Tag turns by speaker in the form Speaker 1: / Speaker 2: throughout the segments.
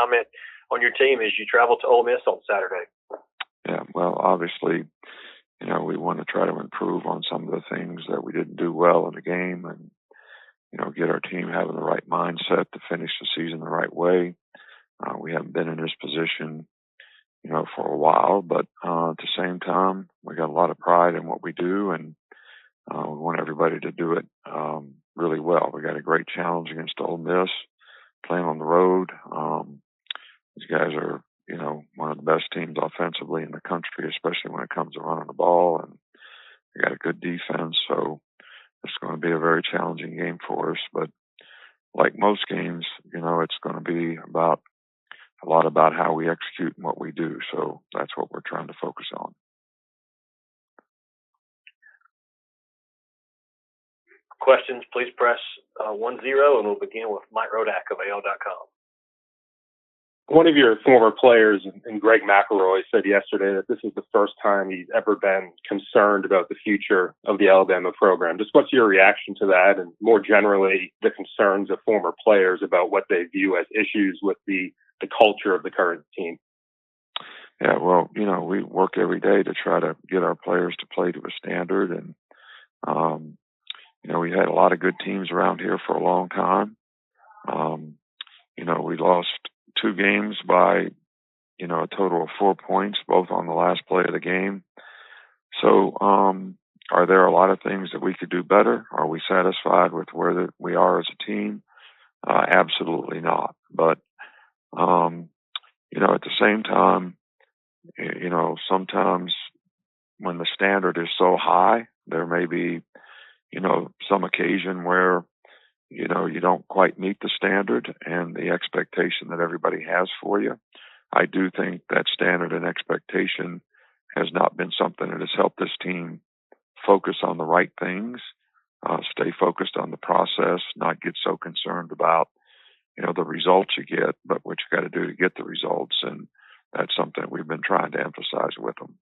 Speaker 1: comment on your team as you travel to Ole Miss on Saturday?
Speaker 2: Yeah, well, obviously, we want to try to improve on some of the things that we didn't do well in the game and, get our team having the right mindset to finish the season the right way. We haven't been in this position, for a while, but at the same time, we got a lot of pride in what we do, and we want everybody to do it really well. We got a great challenge against Ole Miss, playing on the road. These guys are, one of the best teams offensively in the country, especially when it comes to running the ball, and we got a good defense, so it's going to be a very challenging game for us. But like most games, it's going to be a lot about how we execute and what we do. So that's what we're trying to focus on.
Speaker 1: Questions, please press 10, and we'll begin with Mike Rodak of AL.com.
Speaker 3: One of your former players, and Greg McElroy, said yesterday that this is the first time he's ever been concerned about the future of the Alabama program. Just what's your reaction to that, and more generally, the concerns of former players about what they view as issues with the culture of the current team?
Speaker 2: Yeah, well, we work every day to try to get our players to play to a standard, and we had a lot of good teams around here for a long time. We lost 2 games by, a total of 4 points, both on the last play of the game. So, are there a lot of things that we could do better? Are we satisfied with where we are as a team? Absolutely not. But, at the same time, sometimes when the standard is so high, there may be, some occasion where, you don't quite meet the standard and the expectation that everybody has for you. I do think that standard and expectation has not been something that has helped this team focus on the right things, stay focused on the process, not get so concerned about, the results you get, but what you got to do to get the results. And that's something we've been trying to emphasize with them.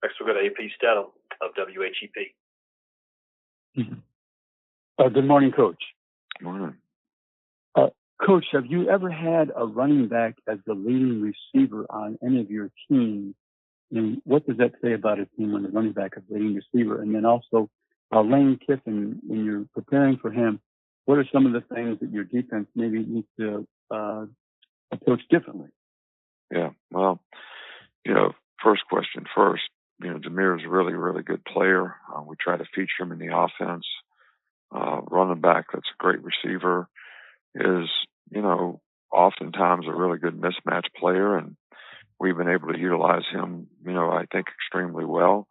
Speaker 1: Next, we'll go to AP Stedham of WHEP.
Speaker 4: Good morning, Coach.
Speaker 2: Good morning.
Speaker 4: Coach, have you ever had a running back as the leading receiver on any of your teams? And what does that say about a team when the running back is leading receiver? And then also, Lane Kiffin, when you're preparing for him, what are some of the things that your defense maybe needs to approach differently?
Speaker 2: Yeah, well, first question first. Jameer is a really, really good player. We try to feature him in the offense. Running back, that's a great receiver, is, oftentimes a really good mismatch player, and we've been able to utilize him, I think extremely well.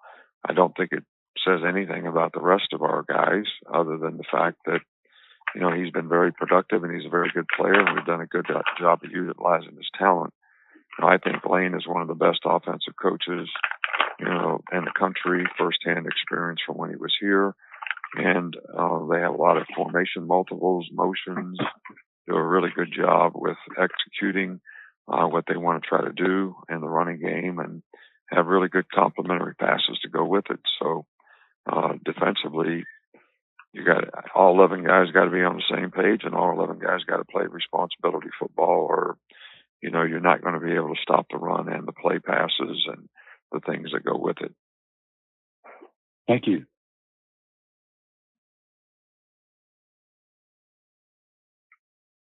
Speaker 2: I don't think it says anything about the rest of our guys other than the fact that, he's been very productive and he's a very good player, and we've done a good job of utilizing his talent. I think Lane is one of the best offensive coaches, in the country, firsthand experience from when he was here. And they have a lot of formation multiples, motions, do a really good job with executing what they want to try to do in the running game, and have really good complementary passes to go with it. So defensively, you got all 11 guys got to be on the same page, and all 11 guys got to play responsibility football, or you're not going to be able to stop the run and the play passes and the things that go with it.
Speaker 4: Thank you.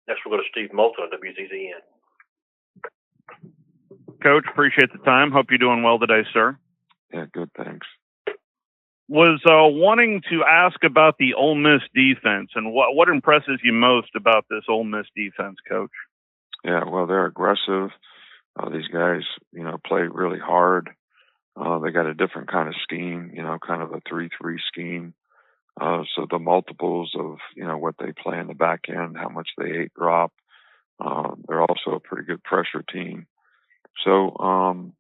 Speaker 1: Next, we'll go to Steve Moulton at WZZN.
Speaker 5: Coach, appreciate the time. Hope you're doing well today, sir.
Speaker 2: Yeah, good, thanks.
Speaker 5: Was wanting to ask about the Ole Miss defense, and what impresses you most about this Ole Miss defense, Coach?
Speaker 2: Yeah, well, they're aggressive. These guys, play really hard. They got a different kind of scheme, kind of a 3-3 scheme. So the multiples of, what they play in the back end, how much they 8-drop. They're also a pretty good pressure team. So,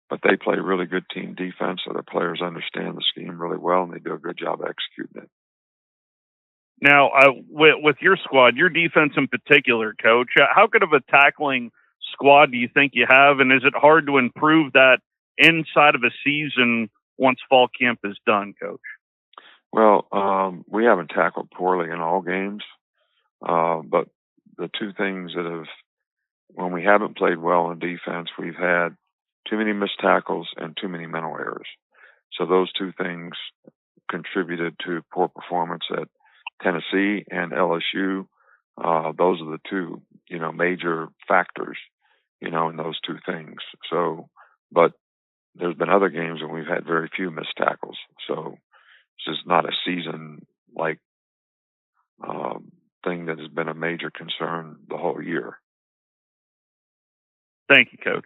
Speaker 2: but they play really good team defense, so their players understand the scheme really well, and they do a good job executing it.
Speaker 5: Now, with your squad, your defense in particular, Coach, how good of a tackling squad do you think you have, and is it hard to improve that inside of a season once fall camp is done, Coach?
Speaker 2: Well, we haven't tackled poorly in all games, but the two things that have, when we haven't played well in defense, we've had too many missed tackles and too many mental errors. So those two things contributed to poor performance at Tennessee and LSU. Those are the two, major factors, in those two things. So, but there's been other games when we've had very few missed tackles. So it's just not a season-like thing that has been a major concern the whole year.
Speaker 5: Thank you, Coach.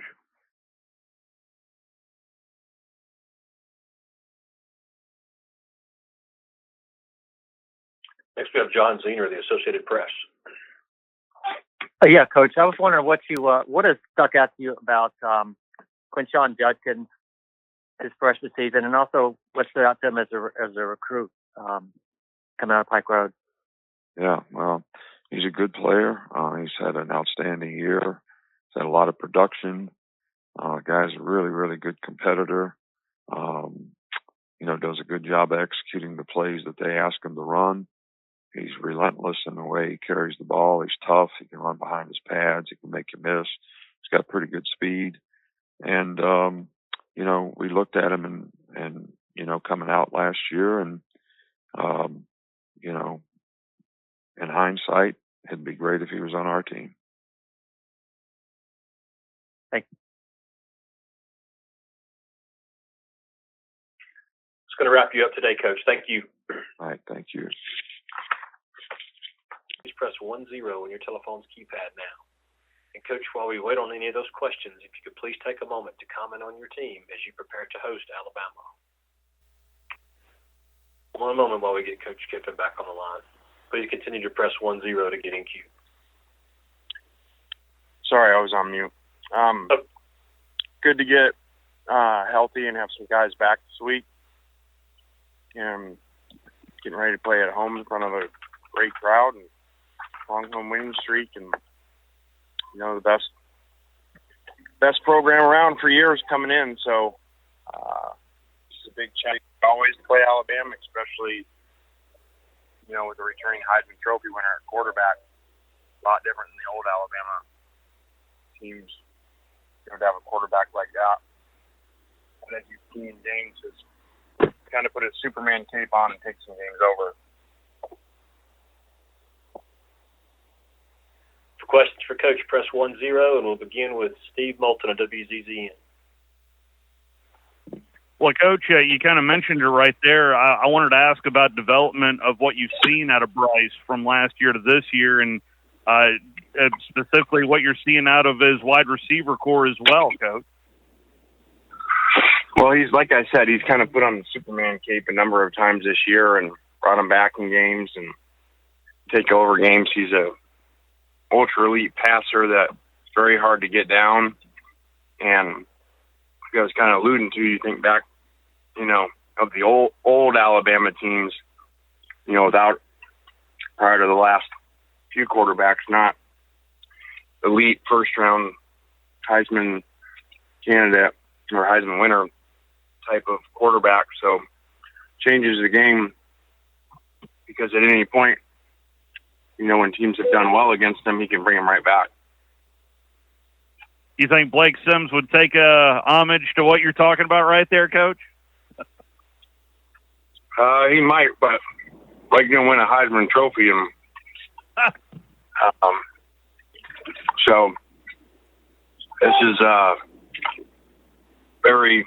Speaker 1: Next, we have John Zener of the Associated Press.
Speaker 6: Yeah, Coach. I was wondering what has stuck out to you about Quinshon Junkins, his freshman season, and also what stood out to him as a recruit coming out of Pike Road.
Speaker 2: Yeah, well, he's a good player. He's had an outstanding year. He's had a lot of production. Guy's a really, really good competitor. Does a good job executing the plays that they ask him to run. He's relentless in the way he carries the ball. He's tough. He can run behind his pads. He can make you miss. He's got pretty good speed. And, we looked at him and coming out last year and, in hindsight, it'd be great if he was on our team.
Speaker 6: Thank you.
Speaker 1: It's going to wrap you up today, Coach. Thank you.
Speaker 2: All right. Thank you.
Speaker 1: Please press 10 on your telephone's keypad now. And, Coach, while we wait on any of those questions, if you could please take a moment to comment on your team as you prepare to host Alabama. One moment while we get Coach Kiffin back on the line. Please continue to press 10 to get in queue.
Speaker 7: Sorry, I was on mute. Good to get healthy and have some guys back this week. And getting ready to play at home in front of a great crowd and long home winning streak, and the best program around for years coming in. So it's a big challenge always to play Alabama, especially with the returning Heisman Trophy winner at quarterback. A lot different than the old Alabama teams. To have a quarterback like that, and as you've seen, James has kind of put his Superman cape on and take some games over.
Speaker 1: For questions for Coach, press 10, and we'll begin with Steve Moulton of WZZN.
Speaker 5: Well, Coach, you kind of mentioned it right there. I wanted to ask about development of what you've seen out of Bryce from last year to this year, and specifically what you're seeing out of his wide receiver core as well, Coach.
Speaker 7: Well, he's, like I said, he's kind of put on the Superman cape a number of times this year and brought him back in games and take over games. He's a ultra elite passer that's very hard to get down. And I was kind of alluding to, you think back, of the old Alabama teams, without prior to the last few quarterbacks, not elite first-round Heisman candidate or Heisman winner type of quarterback. So changes the game because at any point, when teams have done well against him, he can bring them right back.
Speaker 5: You think Blake Sims would take homage to what you're talking about right there, Coach?
Speaker 7: He might, but Blake's going to win a Heisman Trophy. And, so this is a very,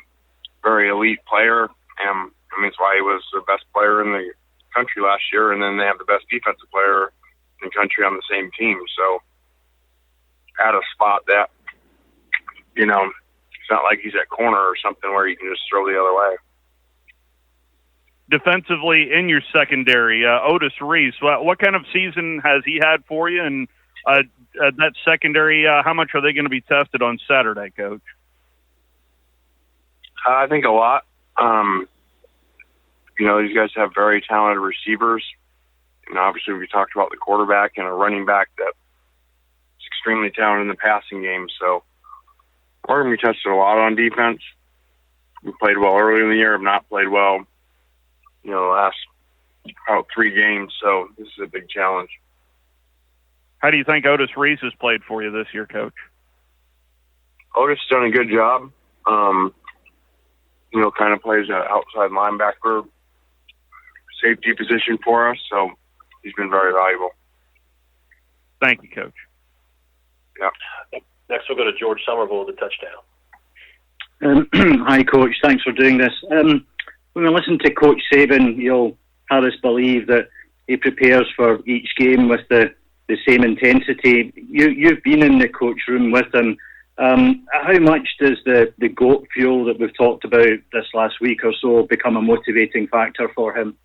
Speaker 7: very elite player. And that's why he was the best player in the country last year. And then they have the best defensive player in the country on the same team. So at a spot that, it's not like he's at corner or something where you can just throw the other way.
Speaker 5: Defensively in your secondary, Otis Reese, what kind of season has he had for you? And that secondary, how much are they going to be tested on Saturday, Coach?
Speaker 7: I think a lot. These guys have very talented receivers. And obviously we talked about the quarterback and a running back that's extremely talented in the passing game. So we're going to be tested a lot on defense. We played well early in the year, have not played well, the last out 3 games, so this is a big challenge.
Speaker 5: How do you think Otis Reese has played for you this year, Coach?
Speaker 7: Otis has done a good job. Kind of plays an outside linebacker safety position for us, so he's been very valuable.
Speaker 5: Thank you, Coach.
Speaker 7: Yeah.
Speaker 1: Next, we'll go to George Somerville with a touchdown.
Speaker 8: Hi, Coach. Thanks for doing this. When we listen to Coach Saban, you'll have us believe that he prepares for each game with the same intensity. You've been in the coach room with him. How much does the GOAT fuel that we've talked about this last week or so become a motivating factor for him?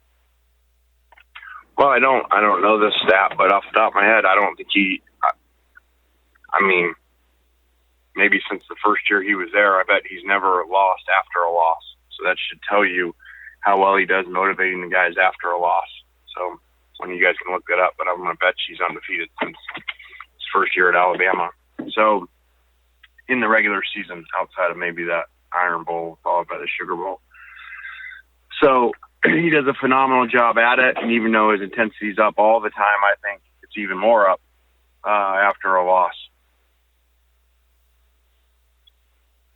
Speaker 7: Well, I don't know this stat, but off the top of my head, I don't think maybe since the first year he was there, I bet he's never lost after a loss. So that should tell you how well he does motivating the guys after a loss. So when you guys can look that up, but I'm going to bet he's undefeated since his first year at Alabama. So in the regular season, outside of maybe that Iron Bowl followed by the Sugar Bowl. So he does a phenomenal job at it, and even though his intensity's up all the time, I think it's even more up after a loss.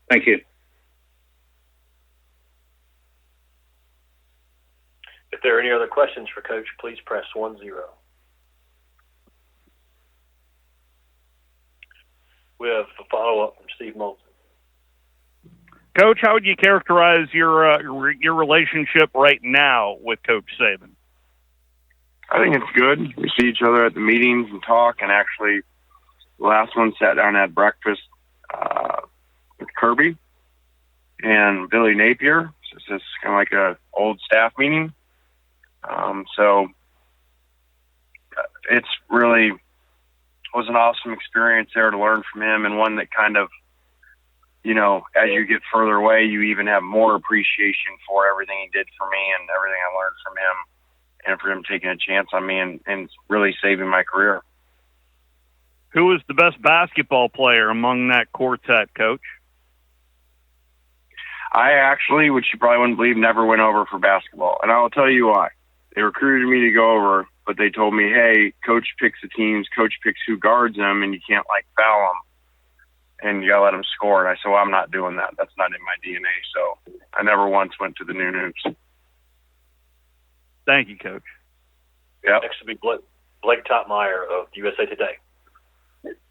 Speaker 8: Thank you.
Speaker 1: If there are any other questions for Coach, please press 1-0. We have a follow-up from Steve Moulton.
Speaker 5: Coach, how would you characterize your relationship right now with Coach Saban?
Speaker 7: I think it's good. We see each other at the meetings and talk, and actually the last one sat down at breakfast with Kirby and Billy Napier. So it's just kind of like a old staff meeting. So it's really was an awesome experience there to learn from him, and one that kind of, as you get further away, you even have more appreciation for everything he did for me and everything I learned from him, and for him taking a chance on me and really saving my career.
Speaker 5: Who was the best basketball player among that quartet, Coach?
Speaker 7: I actually, which you probably wouldn't believe, never went over for basketball. And I will tell you why. They recruited me to go over, but they told me, hey, Coach picks the teams, Coach picks who guards them, and you can't, foul them. And you got to let them score. And I said, well, I'm not doing that. That's not in my DNA. So I never once went to the new noobs.
Speaker 5: Thank you, Coach.
Speaker 7: Yep.
Speaker 1: Next will be Blake Topmeyer of USA Today.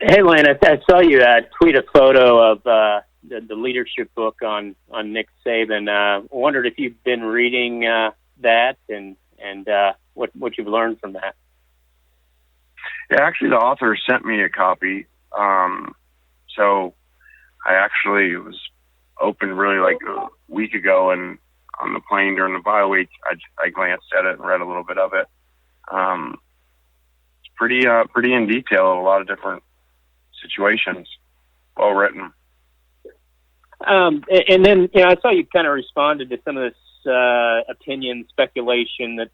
Speaker 9: Hey, Lane, I saw you tweet a photo of the leadership book on Nick Saban. I wondered if you've been reading that and what you've learned from that.
Speaker 7: Yeah, actually, the author sent me a copy. So I actually was open really a week ago, and on the plane during the bye week, I glanced at it and read a little bit of it. It's pretty in detail of a lot of different situations. Well written.
Speaker 9: And then, I saw you kind of responded to some of this opinion, speculation that,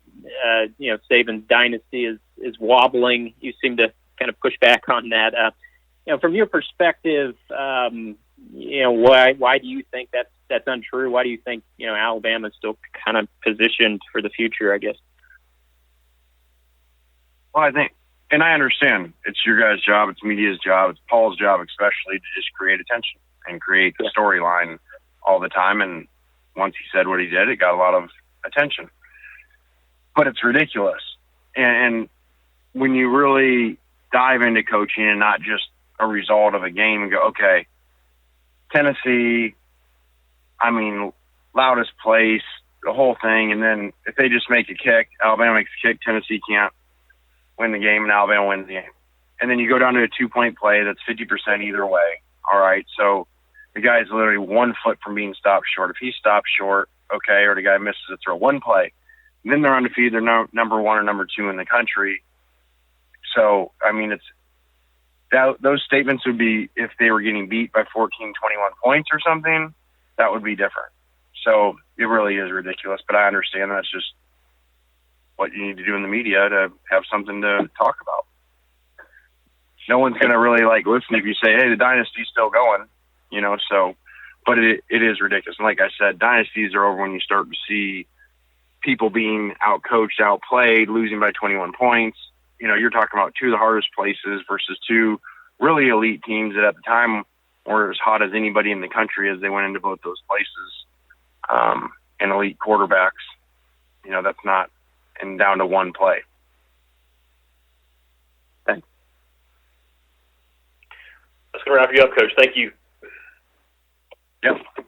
Speaker 9: Saban's dynasty is wobbling. You seem to kind of push back on that. From your perspective, why do you think that's untrue? Why do you think, Alabama is still kind of positioned for the future, I guess?
Speaker 7: Well, I think, and I understand it's your guys' job, it's media's job, it's Paul's job especially to just create attention and create the storyline all the time. And once he said what he did, it got a lot of attention. But it's ridiculous. And when you really dive into coaching and not just a result of a game and go, okay, Tennessee, loudest place, the whole thing, and then if they just make a kick, Alabama makes a kick, Tennessee can't win the game, and Alabama wins the game. And then you go down to a 2-point play that's 50% either way. All right, so the guy's literally 1 foot from being stopped short. If he stops short, okay, or the guy misses a throw, one play, and then they're undefeated. They're number 1 or number 2 in the country. So, those statements would be if they were getting beat by 14, 21 points or something, that would be different. So it really is ridiculous, but I understand that's just what you need to do in the media to have something to talk about. No one's going to really listen if you say, hey, the dynasty's still going, but it is ridiculous. And like I said, dynasties are over when you start to see people being outcoached, outplayed, losing by 21 points. You know, you're talking about two of the hardest places versus two really elite teams that at the time were as hot as anybody in the country as they went into both those places, and elite quarterbacks. You know, that's not, and down to one play.
Speaker 9: Thanks.
Speaker 1: That's going to wrap you up, Coach. Thank you.
Speaker 7: Yep.